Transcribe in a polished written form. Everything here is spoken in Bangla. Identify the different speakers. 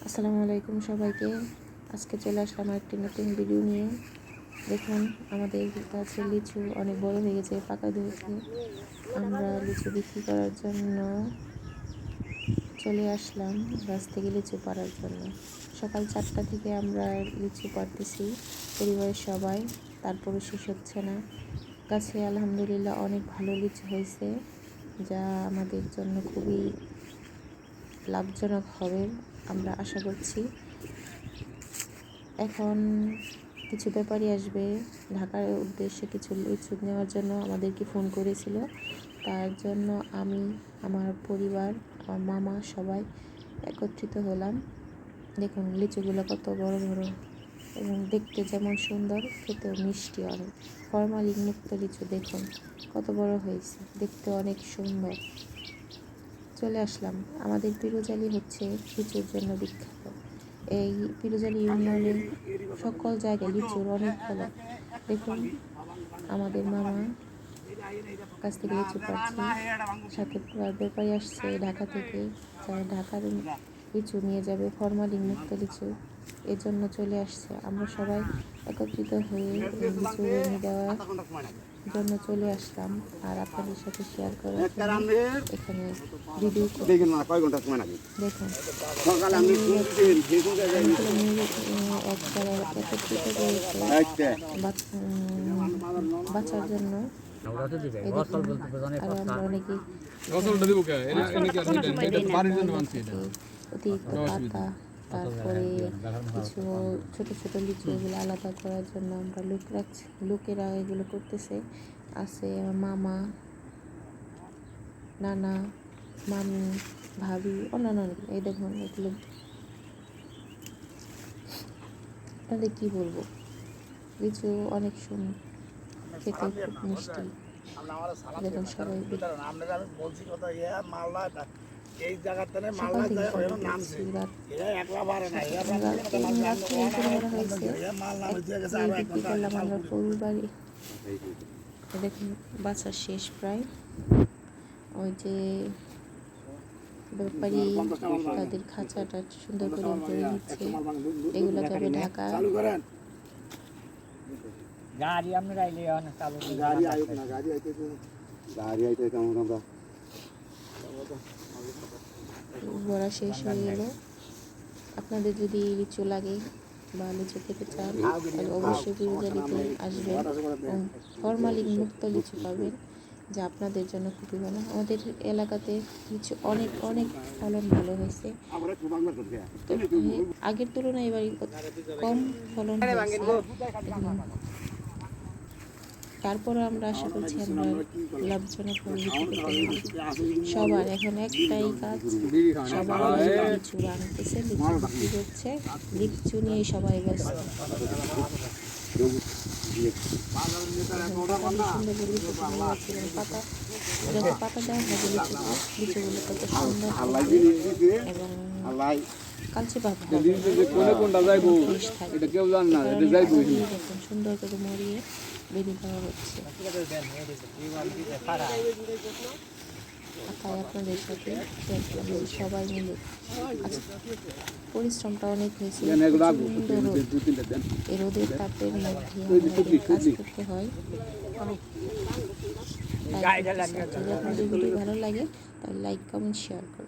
Speaker 1: আসসালামু আলাইকুম সবাইকে। আজকে চলে আসলাম একটি নতুন ভিডিও নিয়ে। দেখুন আমাদের গাছে লিচু অনেক বড় হয়ে গেছে, পাকা ধরেছে। আমরা লিচু বিক্রি করার জন্য চলে আসলাম গাছ থেকে লিচু পাড়ার জন্য। সকাল 4টা থেকে আমরা লিচু পাড়তেছি পরিবারের সবাই, তারপরও শেষ হচ্ছে না। গাছে আলহামদুলিল্লাহ অনেক ভালো লিচু হয়েছে, যা আমাদের জন্য খুবই লাভজনক হবে আমরা আশা করছি। এখন কিছু ব্যাপারী আসবে ঢাকার উদ্দেশ্যে কিছু লিচু নেওয়ার জন্য, আমাদেরকে ফোন করেছিল। তার জন্য আমি, আমার পরিবার, আমার মামা সবাই একত্রিত হলাম। দেখুন লিচুগুলো কত বড় বড় এবং দেখতে যেমন সুন্দর, খেতেও মিষ্টি অনেক। ফরমালিন মুক্ত লিচু দেখুন কত বড় হয়েছে, দেখতে অনেক সুন্দর। চলে আসলাম। আমাদের পিরোজালি হচ্ছে লিচুর জন্য বিখ্যাত। এই পিরোজালি ইউনিয়নে সকল জায়গায় লিচুর অনেক ফলন। দেখুন আমাদের মামা কাছ থেকে লিচু পাচ্ছে, সাথে ব্যাপারী আসছে ঢাকা থেকে, যারা ঢাকার লিচু নিয়ে যাবে, ফরমালিন মুক্ত লিচু, এর জন্য চলে আসছে। আমরা সবাই একত্রিত হয়ে লিচু এনে দেওয়ার জন্য চলে আসলাম আর আপনাদের সাথে শেয়ার করার জন্য এখানে ভিডিও দেখুন। এক জায়গায় একত্রিত করেছে বাঁচার জন্য। আর আমরা অনেকেই অতিরিক্ত পাতা, তারপরে কিছু ছোট ছোট লিচু, এগুলো আলাদা করার জন্য আমরা লোকেরা এগুলো করতেছে। আছে আমার মামা, নানা, মামি, ভাবি, অন্যান্য। এই দেখুন এগুলো আপনাদের কী বলবো, লিচু অনেক সুন্দর, খেতে খুব মিষ্টি। দেখুন সবাই সকাল থেকে বিক্রি করলাম আমরা পরিবারে। দেখুন বাচ্চা শেষ প্রায়। ওই যে ব্যাপারী তাদের খাঁচাটা সুন্দর করে ভরে দিচ্ছে, এগুলো যাবে ঢাকা। ভরা শেষ হয়ে গেল। আপনাদের যদি লিচু লাগে বা লিচু খেতে চান তাহলে অবশ্যই পিরোজালিতে আসবেন, ফরমালিন মুক্ত লিচু পাবেন, যা আপনাদের জন্য খুবই ভালো। আমাদের এলাকাতে লিচু অনেক অনেক ফলন ভালো হয়েছে, আগের তুলনায় এবার কম ফলন হয়েছে। তারপরে আমরা আশা করছি আমরা লাভজনক সবার এখন একটাই কাজ, সবাই লিচু বানাতেছে, লিচু বিক্রি করছে, লিচু নিয়ে সবাই ব্যস্ত। পাতা যত পাতা দেওয়া হবে লিচুগুলো তত সুন্দর এবং কালচে পাতা সুন্দর করে মরিয়ে বেঁধে দেওয়া হচ্ছে। আপনাদের সাথে সবাই মিলে পরিশ্রমটা অনেক হয়েছে, এই রোদের তাপের মধ্যে আমাদের কাজ করতে হয়। যদি আপনাদের ভিডিও ভালো লাগে তাহলে লাইক, কমেন্ট, শেয়ার করুন।